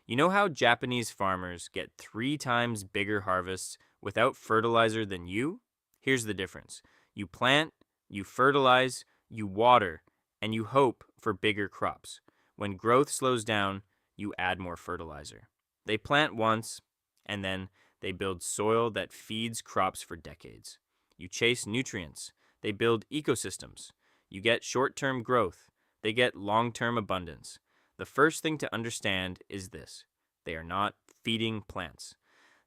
You know how Japanese farmers get 3 times bigger harvests without fertilizer than you? Here's the difference: you plant, you fertilize, you water, and you hope for bigger crops. When growth slows down, you add more fertilizer. They plant once, and then they build soil that feeds crops for decades. You chase nutrients, they build ecosystems. You get short term growth, they get long term abundance. The first thing to understand is this: they are not feeding plants,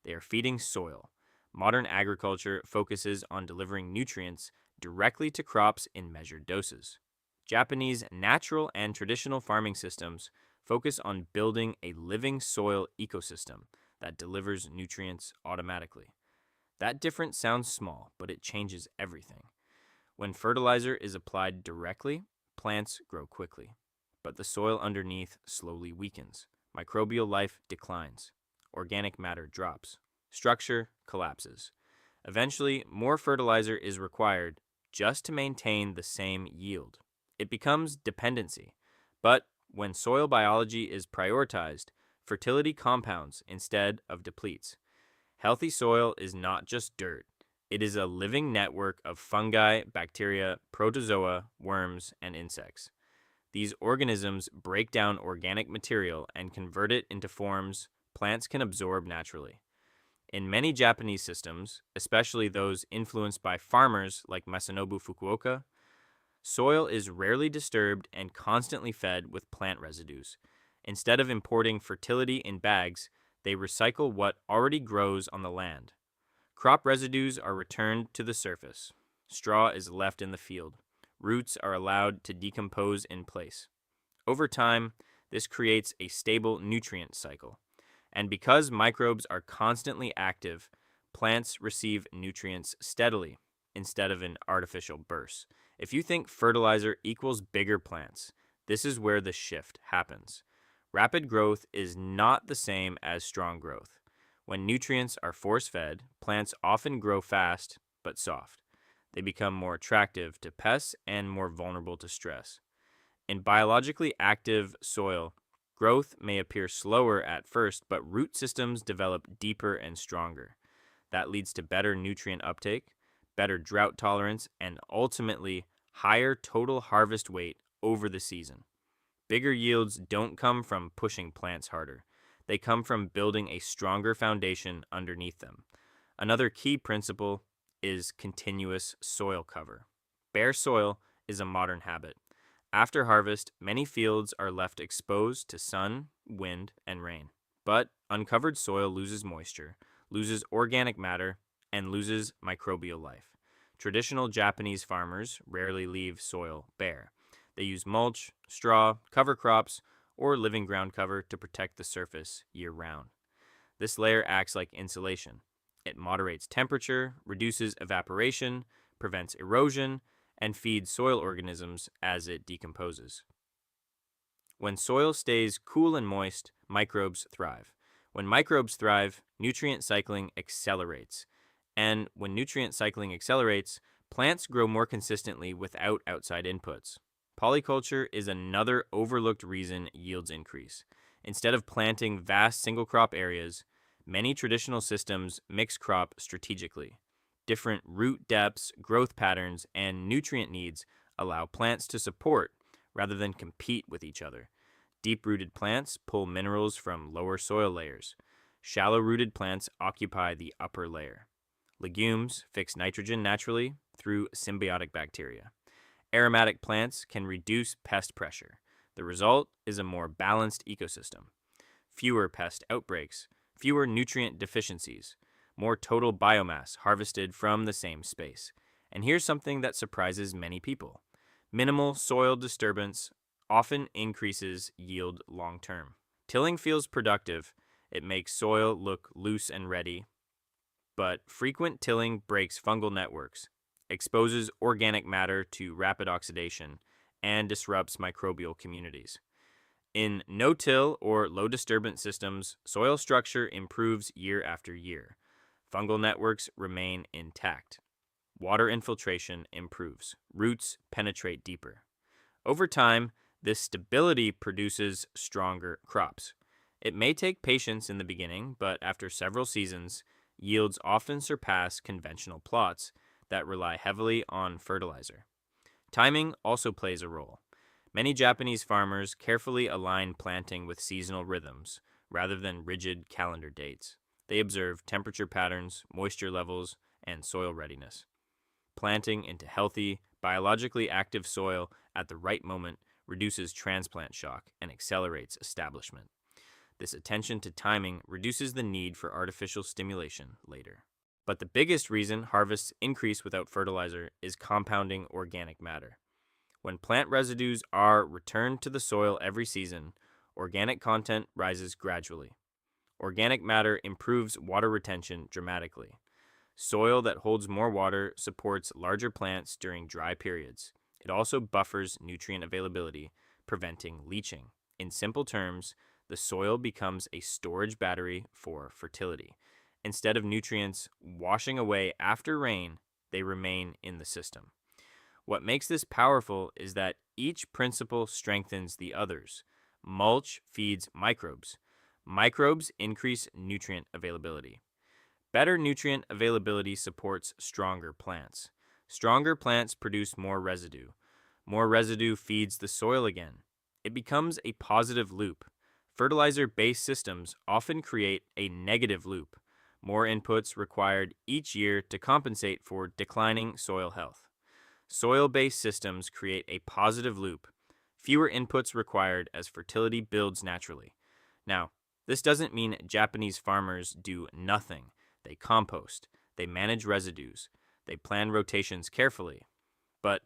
they are feeding soil. Modern agriculture focuses on delivering nutrients directly to crops in measured doses. Japanese natural and traditional farming systems focus on building a living soil ecosystem that delivers nutrients automatically. That difference sounds small, but it changes everything. When fertilizer is applied directly, plants grow quickly, but the soil underneath slowly weakens. Microbial life declines. Organic matter drops. Structure collapses. Eventually, more fertilizer is required just to maintain the same yield. It becomes dependency. But when soil biology is prioritized, fertility compounds instead of depletes. Healthy soil is not just dirt. It is a living network of fungi, bacteria, protozoa, worms, and insects. These organisms break down organic material and convert it into forms plants can absorb naturally. In many Japanese systems, especially those influenced by farmers like Masanobu Fukuoka, soil is rarely disturbed and constantly fed with plant residues. Instead of importing fertility in bags, they recycle what already grows on the land. Crop residues are returned to the surface. Straw is left in the field. Roots are allowed to decompose in place. Over time, this creates a stable nutrient cycle. And because microbes are constantly active, plants receive nutrients steadily instead of in artificial bursts. If you think fertilizer equals bigger plants, this is where the shift happens. Rapid growth is not the same as strong growth. When nutrients are force fed, plants often grow fast but soft. They become more attractive to pests and more vulnerable to stress. In biologically active soil, growth may appear slower at first, but root systems develop deeper and stronger. That leads to better nutrient uptake, better drought tolerance, and ultimately higher total harvest weight over the season. Bigger yields don't come from pushing plants harder. They come from building a stronger foundation underneath them. Another key principle is continuous soil cover. Bare soil is a modern habit. After harvest, many fields are left exposed to sun, wind, and rain. But uncovered soil loses moisture, loses organic matter, and loses microbial life. Traditional Japanese farmers rarely leave soil bare. They use mulch, straw, cover crops, or living ground cover to protect the surface year round. This layer acts like insulation. It moderates temperature, reduces evaporation, prevents erosion, and feeds soil organisms as it decomposes. When soil stays cool and moist, microbes thrive. When microbes thrive, nutrient cycling accelerates. And when nutrient cycling accelerates, plants grow more consistently without outside inputs. Polyculture is another overlooked reason yields increase. Instead of planting vast single crop areas, many traditional systems mix crop strategically. Different root depths, growth patterns, and nutrient needs allow plants to support rather than compete with each other. Deep-rooted plants pull minerals from lower soil layers. Shallow-rooted plants occupy the upper layer. Legumes fix nitrogen naturally through symbiotic bacteria. Aromatic plants can reduce pest pressure. The result is a more balanced ecosystem. Fewer pest outbreaks, fewer nutrient deficiencies, more total biomass harvested from the same space. And here's something that surprises many people: minimal soil disturbance often increases yield long term. Tilling feels productive, it makes soil look loose and ready, but frequent tilling breaks fungal networks, exposes organic matter to rapid oxidation, and disrupts microbial communities. In no-till or low-disturbance systems, soil structure improves year after year. Fungal networks remain intact. Water infiltration improves. Roots penetrate deeper. Over time, this stability produces stronger crops. It may take patience in the beginning, but after several seasons, yields often surpass conventional plots that rely heavily on fertilizer. Timing also plays a role. Many Japanese farmers carefully align planting with seasonal rhythms rather than rigid calendar dates. They observe temperature patterns, moisture levels, and soil readiness. Planting into healthy, biologically active soil at the right moment reduces transplant shock and accelerates establishment. This attention to timing reduces the need for artificial stimulation later. But the biggest reason harvests increase without fertilizer is compounding organic matter. When plant residues are returned to the soil every season, organic content rises gradually. Organic matter improves water retention dramatically. Soil that holds more water supports larger plants during dry periods. It also buffers nutrient availability, preventing leaching. In simple terms, the soil becomes a storage battery for fertility. Instead of nutrients washing away after rain, they remain in the system. What makes this powerful is that each principle strengthens the others. Mulch feeds microbes. Microbes increase nutrient availability. Better nutrient availability supports stronger plants. Stronger plants produce more residue. More residue feeds the soil again. It becomes a positive loop. Fertilizer-based systems often create a negative loop. More inputs required each year to compensate for declining soil health. Soil-based systems create a positive loop. Fewer inputs required as fertility builds naturally. Now, this doesn't mean Japanese farmers do nothing. They compost, they manage residues, they plan rotations carefully, but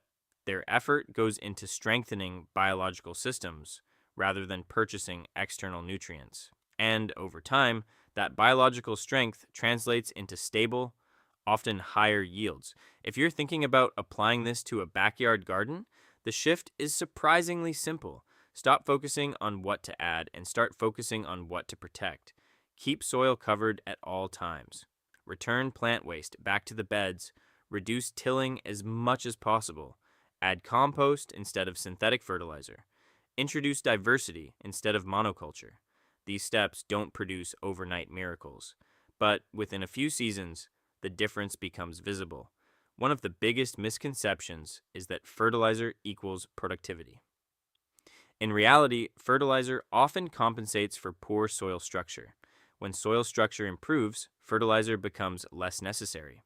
their effort goes into strengthening biological systems rather than purchasing external nutrients. And over time, that biological strength translates into stable, often higher yields. If you're thinking about applying this to a backyard garden, the shift is surprisingly simple. Stop focusing on what to add and start focusing on what to protect. Keep soil covered at all times. Return plant waste back to the beds. Reduce tilling as much as possible. Add compost instead of synthetic fertilizer. Introduce diversity instead of monoculture. These steps don't produce overnight miracles, but within a few seasons, the difference becomes visible. One of the biggest misconceptions is that fertilizer equals productivity. In reality, fertilizer often compensates for poor soil structure. When soil structure improves, fertilizer becomes less necessary.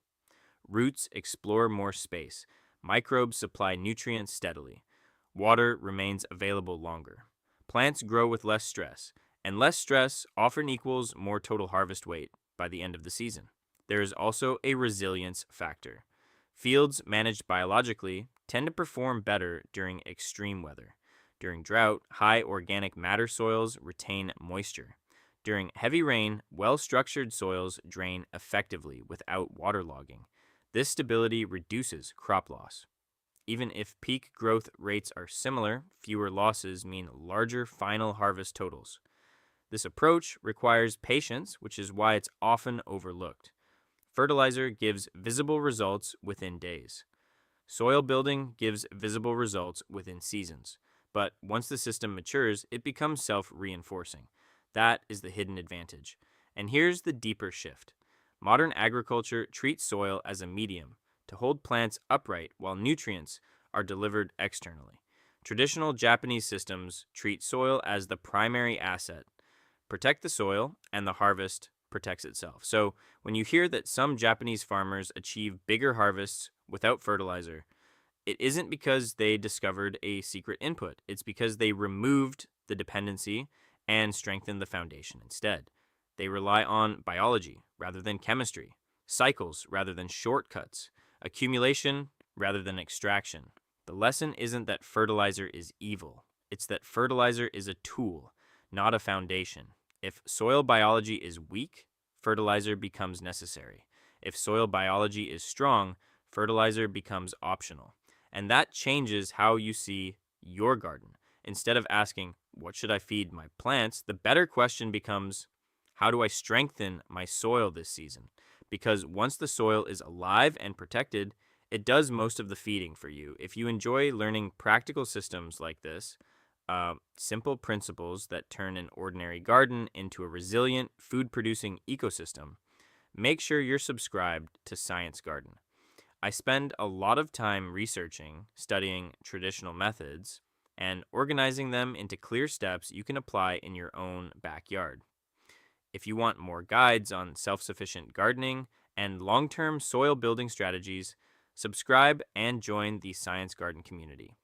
Roots explore more space. Microbes supply nutrients steadily. Water remains available longer. Plants grow with less stress, and less stress often equals more total harvest weight by the end of the season. There is also a resilience factor. Fields managed biologically tend to perform better during extreme weather. During drought, high organic matter soils retain moisture. During heavy rain, well-structured soils drain effectively without waterlogging. This stability reduces crop loss. Even if peak growth rates are similar, fewer losses mean larger final harvest totals. This approach requires patience, which is why it's often overlooked. Fertilizer gives visible results within days. Soil building gives visible results within seasons. But once the system matures, it becomes self-reinforcing. That is the hidden advantage. And here's the deeper shift. Modern agriculture treats soil as a medium to hold plants upright while nutrients are delivered externally. Traditional Japanese systems treat soil as the primary asset. Protect the soil, and the harvest protects itself. So when you hear that some Japanese farmers achieve bigger harvests without fertilizer, it isn't because they discovered a secret input. It's because they removed the dependency and strengthened the foundation instead. They rely on biology rather than chemistry, cycles rather than shortcuts, accumulation rather than extraction. The lesson isn't that fertilizer is evil. It's that fertilizer is a tool, not a foundation. If soil biology is weak, fertilizer becomes necessary. If soil biology is strong, fertilizer becomes optional. And that changes how you see your garden. Instead of asking, what should I feed my plants? The better question becomes, how do I strengthen my soil this season? Because once the soil is alive and protected, it does most of the feeding for you. If you enjoy learning practical systems like this, simple principles that turn an ordinary garden into a resilient, food producing ecosystem, make sure you're subscribed to Science Garden. I spend a lot of time researching, studying traditional methods, and organizing them into clear steps you can apply in your own backyard. If you want more guides on self sufficient gardening and long term soil building strategies, subscribe and join the Science Garden community.